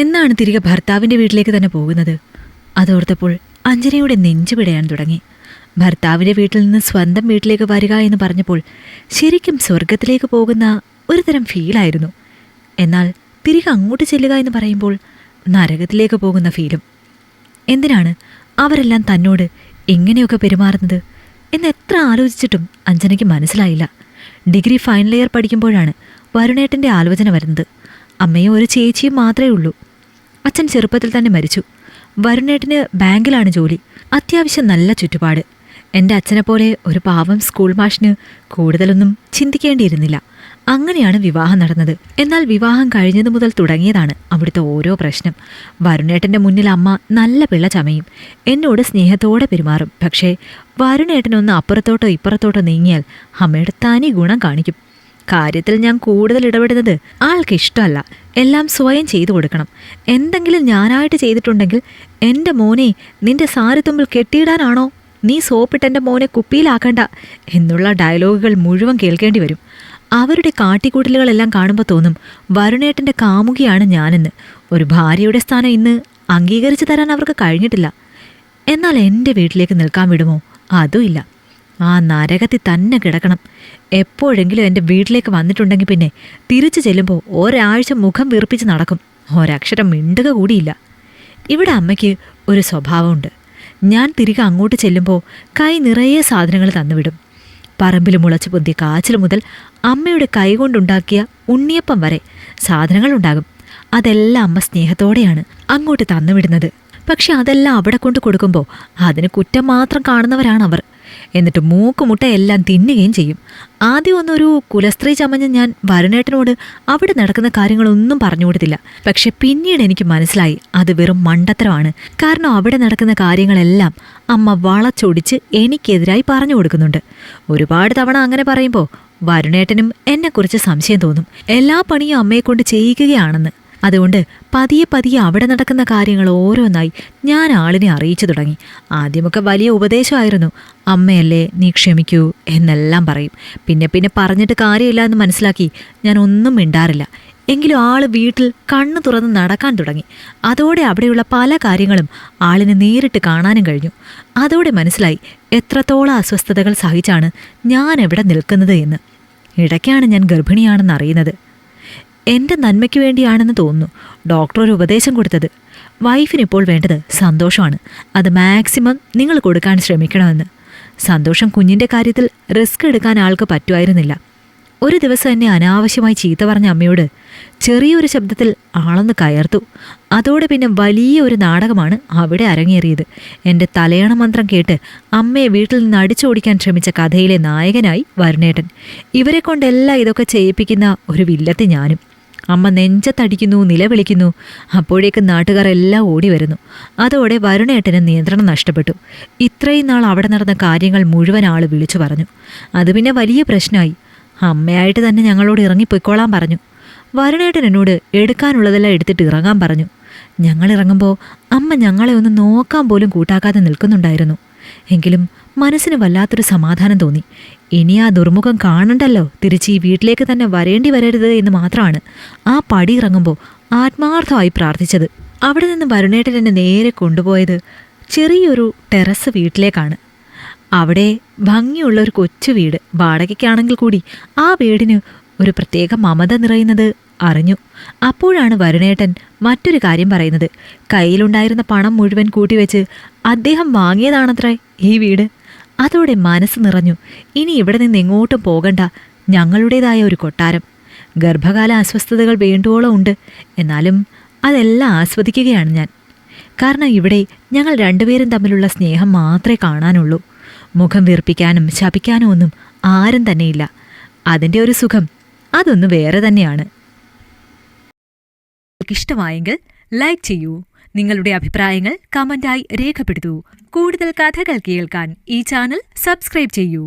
എന്നാണ് തിരികെ ഭർത്താവിൻ്റെ വീട്ടിലേക്ക് തന്നെ പോകുന്നത്. അതോർത്തപ്പോൾ അഞ്ജനയുടെ നെഞ്ചു പിടയാൻ തുടങ്ങി. ഭർത്താവിൻ്റെ വീട്ടിൽ നിന്ന് സ്വന്തം വീട്ടിലേക്ക് വരിക എന്ന് പറഞ്ഞപ്പോൾ ശരിക്കും സ്വർഗത്തിലേക്ക് പോകുന്ന ഒരുതരം ഫീലായിരുന്നു. എന്നാൽ തിരികെ അങ്ങോട്ട് ചെല്ലുക എന്ന് പറയുമ്പോൾ നരകത്തിലേക്ക് പോകുന്ന ഫീലും. എന്തിനാണ് അവരെല്ലാം തന്നോട് ഇങ്ങനെയൊക്കെ പെരുമാറുന്നത് എന്ന് എത്ര ആലോചിച്ചിട്ടും അഞ്ജനയ്ക്ക് മനസ്സിലായില്ല. ഡിഗ്രി ഫൈനൽ ഇയർ പഠിക്കുമ്പോഴാണ് വരുണേട്ടൻ്റെ ആലോചന വരുന്നത്. അമ്മയും ഒരു ചേച്ചിയും മാത്രമേ ഉള്ളൂ. അച്ഛൻ ചെറുപ്പത്തിൽ തന്നെ മരിച്ചു. വരുണേട്ടന് ബാങ്കിലാണ് ജോലി. അത്യാവശ്യം നല്ല ചുറ്റുപാട്. എൻ്റെ അച്ഛനെപ്പോലെ ഒരു പാവം സ്കൂൾ മാഷിന് കൂടുതലൊന്നും ചിന്തിക്കേണ്ടിയിരുന്നില്ല. അങ്ങനെയാണ് വിവാഹം നടന്നത്. എന്നാൽ വിവാഹം കഴിഞ്ഞതു മുതൽ തുടങ്ങിയതാണ് അവിടുത്തെ ഓരോ പ്രശ്നം. വരുണേട്ടൻ്റെ മുന്നിൽ അമ്മ നല്ല പിള്ള ചമയും, എന്നോട് സ്നേഹത്തോടെ പെരുമാറും. പക്ഷേ വരുണേട്ടനൊന്ന് അപ്പുറത്തോട്ടോ ഇപ്പുറത്തോട്ടോ നീങ്ങിയാൽ അമ്മയുടെ തനി ഗുണം കാണിക്കും. കാര്യത്തിൽ ഞാൻ കൂടുതൽ ഇടപെടുന്നത് ആൾക്ക് ഇഷ്ടമല്ല. എല്ലാം സ്വയം ചെയ്തു കൊടുക്കണം. എന്തെങ്കിലും ഞാനായിട്ട് ചെയ്തിട്ടുണ്ടെങ്കിൽ എൻ്റെ മോനെ നിന്റെ സാരിത്തുമ്പിൽ കെട്ടിയിടാനാണോ നീ സോപ്പിട്ട് എൻ്റെ മോനെ കുപ്പിയിലാക്കണ്ട എന്നുള്ള ഡയലോഗുകൾ മുഴുവൻ കേൾക്കേണ്ടി വരും. അവരുടെ കാട്ടിക്കൂട്ടലുകളെല്ലാം കാണുമ്പോൾ തോന്നും വരുണേട്ടൻ്റെ കാമുകിയാണ് ഞാനെന്ന്. ഒരു ഭാര്യയുടെ സ്ഥാനം ഇന്ന് അംഗീകരിച്ചു തരാൻ അവർക്ക് കഴിഞ്ഞിട്ടില്ല. എന്നാൽ എൻ്റെ വീട്ടിലേക്ക് നിൽക്കാൻ വിടുമോ? അതുമില്ല. ആ നരകത്തിൽ തന്നെ കിടക്കണം. എപ്പോഴെങ്കിലും എൻ്റെ വീട്ടിലേക്ക് വന്നിട്ടുണ്ടെങ്കിൽ പിന്നെ തിരിച്ചു ചെല്ലുമ്പോൾ ഒരാഴ്ച മുഖം വീർപ്പിച്ച് നടക്കും. ഒരക്ഷരം മിണ്ടുക കൂടിയില്ല. ഇവിടെ അമ്മയ്ക്ക് ഒരു സ്വഭാവമുണ്ട്. ഞാൻ തിരികെ അങ്ങോട്ട് ചെല്ലുമ്പോൾ കൈ നിറയെ സാധനങ്ങൾ തന്നുവിടും. പറമ്പിൽ മുളച്ചു പൊന്തിയ കാച്ചിൽ മുതൽ അമ്മയുടെ കൈകൊണ്ടുണ്ടാക്കിയ ഉണ്ണിയപ്പം വരെ സാധനങ്ങളുണ്ടാകും. അതെല്ലാം അമ്മ സ്നേഹത്തോടെയാണ് അങ്ങോട്ട് തന്നുവിടുന്നത്. പക്ഷെ അതെല്ലാം അവിടെ കൊണ്ട് കൊടുക്കുമ്പോൾ അതിന് കുറ്റം മാത്രം കാണുന്നവരാണ് അവർ. എന്നിട്ട് മൂക്കുമുട്ട എല്ലാം തിന്നുകയും ചെയ്യും. ആദ്യം ഒന്നൊരു കുലസ്ത്രീ ചമഞ്ഞ് ഞാൻ വരുണേട്ടനോട് അവിടെ നടക്കുന്ന കാര്യങ്ങളൊന്നും പറഞ്ഞു കൊടുത്തില്ല. പക്ഷെ പിന്നീട് എനിക്ക് മനസ്സിലായി അത് വെറും മണ്ടത്തരമാണ്. കാരണം അവിടെ നടക്കുന്ന കാര്യങ്ങളെല്ലാം അമ്മ വളച്ചൊടിച്ച് എനിക്കെതിരായി പറഞ്ഞു കൊടുക്കുന്നുണ്ട്. ഒരുപാട് തവണ അങ്ങനെ പറയുമ്പോൾ വരുണേട്ടനും എന്നെക്കുറിച്ച് സംശയം തോന്നും. എല്ലാ പണിയും അമ്മയെക്കൊണ്ട് ചെയ്യിക്കുകയാണെന്ന്. അതുകൊണ്ട് പതിയെ പതിയെ അവിടെ നടക്കുന്ന കാര്യങ്ങൾ ഓരോന്നായി ഞാൻ ആളിനെ അറിയിച്ചു തുടങ്ങി. ആദ്യമൊക്കെ വലിയ ഉപദേശമായിരുന്നു. അമ്മയല്ലേ, നീ ക്ഷമിക്കൂ എന്നെല്ലാം പറയും. പിന്നെ പിന്നെ പറഞ്ഞിട്ട് കാര്യമില്ല എന്ന് മനസ്സിലാക്കി ഞാൻ ഒന്നും മിണ്ടാറില്ല. എങ്കിലും ആള് വീട്ടിൽ കണ്ണു തുറന്ന് നടക്കാൻ തുടങ്ങി. അതോടെ അവിടെയുള്ള പല കാര്യങ്ങളും ആളിനെ നേരിട്ട് കാണാനും കഴിഞ്ഞു. അതോടെ മനസ്സിലായി എത്രത്തോളം അസ്വസ്ഥതകൾ സഹിച്ചാണ് ഞാൻ എവിടെ നിൽക്കുന്നത് എന്ന്. ഇടയ്ക്കാണ് ഞാൻ ഗർഭിണിയാണെന്ന് അറിയുന്നത്. എൻ്റെ നന്മയ്ക്ക് വേണ്ടിയാണെന്ന് തോന്നുന്നു ഡോക്ടർ ഒരു ഉപദേശം കൊടുത്തത്. വൈഫിനിപ്പോൾ വേണ്ടത് സന്തോഷമാണ്. അത് മാക്സിമം നിങ്ങൾ കൊടുക്കാൻ ശ്രമിക്കണമെന്ന്. സന്തോഷം കുഞ്ഞിൻ്റെ കാര്യത്തിൽ റിസ്ക് എടുക്കാൻ ആൾക്ക് പറ്റുമായിരുന്നില്ല. ഒരു ദിവസം എന്നെ അനാവശ്യമായി ചീത്ത പറഞ്ഞ അമ്മയോട് ചെറിയൊരു ശബ്ദത്തിൽ ആളൊന്ന് കയർത്തു. അതോടെ പിന്നെ വലിയ ഒരു നാടകമാണ് അവിടെ അരങ്ങേറിയത്. എൻ്റെ തലയണ മന്ത്രം കേട്ട് അമ്മയെ വീട്ടിൽ നിന്ന് അടിച്ചോടിക്കാൻ ശ്രമിച്ച കഥയിലെ നായകനായി വരുണേട്ടൻ. ഇവരെ കൊണ്ടെല്ലാം ഇതൊക്കെ ചെയ്യിപ്പിക്കുന്ന ഒരു വില്ലത്തി ഞാനും. അമ്മ നെഞ്ചത്തടിക്കുന്നു, നിലവിളിക്കുന്നു. അപ്പോഴേക്ക് നാട്ടുകാർ എല്ലാം ഓടി വരുന്നു. അതോടെ വരുണേട്ടന് നിയന്ത്രണം നഷ്ടപ്പെട്ടു. ഇത്രയും നാൾ അവിടെ നടന്ന കാര്യങ്ങൾ മുഴുവൻ ആൾ വിളിച്ചു പറഞ്ഞു. അത് പിന്നെ വലിയ പ്രശ്നമായി. അമ്മയായിട്ട് തന്നെ ഞങ്ങളോട് ഇറങ്ങിപ്പോയിക്കോളാൻ പറഞ്ഞു. വരുണേട്ടൻ എന്നോട് എടുക്കാനുള്ളതെല്ലാം എടുത്തിട്ട് ഇറങ്ങാൻ പറഞ്ഞു. ഞങ്ങൾ ഇറങ്ങുമ്പോൾ അമ്മ ഞങ്ങളെ ഒന്ന് നോക്കാൻ പോലും കൂട്ടാക്കാതെ നിൽക്കുന്നുണ്ടായിരുന്നു. എങ്കിലും മനസ്സിന് വല്ലാത്തൊരു സമാധാനം തോന്നി. ഇനി ആ ദുർമുഖം കാണണ്ടല്ലോ, തിരിച്ച് ഈ വീട്ടിലേക്ക് തന്നെ വരേണ്ടി വരരുത് എന്ന് മാത്രമാണ് ആ പടി ഇറങ്ങുമ്പോൾ ആത്മാർത്ഥമായി പ്രാർത്ഥിച്ചത്. അവിടെ നിന്ന് വരുണേട്ടൻ എന്നെ നേരെ കൊണ്ടുപോയത് ചെറിയൊരു ടെറസ് വീട്ടിലേക്കാണ്. അവിടെ ഭംഗിയുള്ള ഒരു കൊച്ചു വീട്. വാടകയ്ക്കാണെങ്കിൽ കൂടി ആ വീടിന് ഒരു പ്രത്യേക മമത നിറയുന്നത് അറിഞ്ഞു. അപ്പോഴാണ് വരുണേട്ടൻ മറ്റൊരു കാര്യം പറയുന്നത്. കയ്യിലുണ്ടായിരുന്ന പണം മുഴുവൻ കൂട്ടിവെച്ച് അദ്ദേഹം വാങ്ങിയതാണത്രേ ഈ വീട്. അതോടെ മനസ്സ് നിറഞ്ഞു. ഇനി ഇവിടെ നിന്ന് എങ്ങോട്ടും പോകണ്ട, ഞങ്ങളുടേതായ ഒരു കൊട്ടാരം. ഗർഭകാല അസ്വസ്ഥതകൾ വേണ്ടുവോളം ഉണ്ട്. എന്നാലും അതെല്ലാം ആസ്വദിക്കുകയാണ് ഞാൻ. കാരണം ഇവിടെ ഞങ്ങൾ രണ്ടുപേരും തമ്മിലുള്ള സ്നേഹം മാത്രമേ കാണാനുള്ളൂ. മുഖം വീർപ്പിക്കാനും ശപിക്കാനും ഒന്നും ആരും തന്നെയില്ല. അതിൻ്റെ ഒരു സുഖം അതൊന്ന് വേറെ തന്നെയാണ്. ഇഷ്ടമായെങ്കിൽ ലൈക്ക് ചെയ്യൂ. നിങ്ങളുടെ അഭിപ്രായങ്ങൾ കമന്റായി രേഖപ്പെടുത്തൂ. കൂടുതൽ കഥകൾ കേൾക്കാൻ ഈ ചാനൽ സബ്സ്ക്രൈബ് ചെയ്യൂ.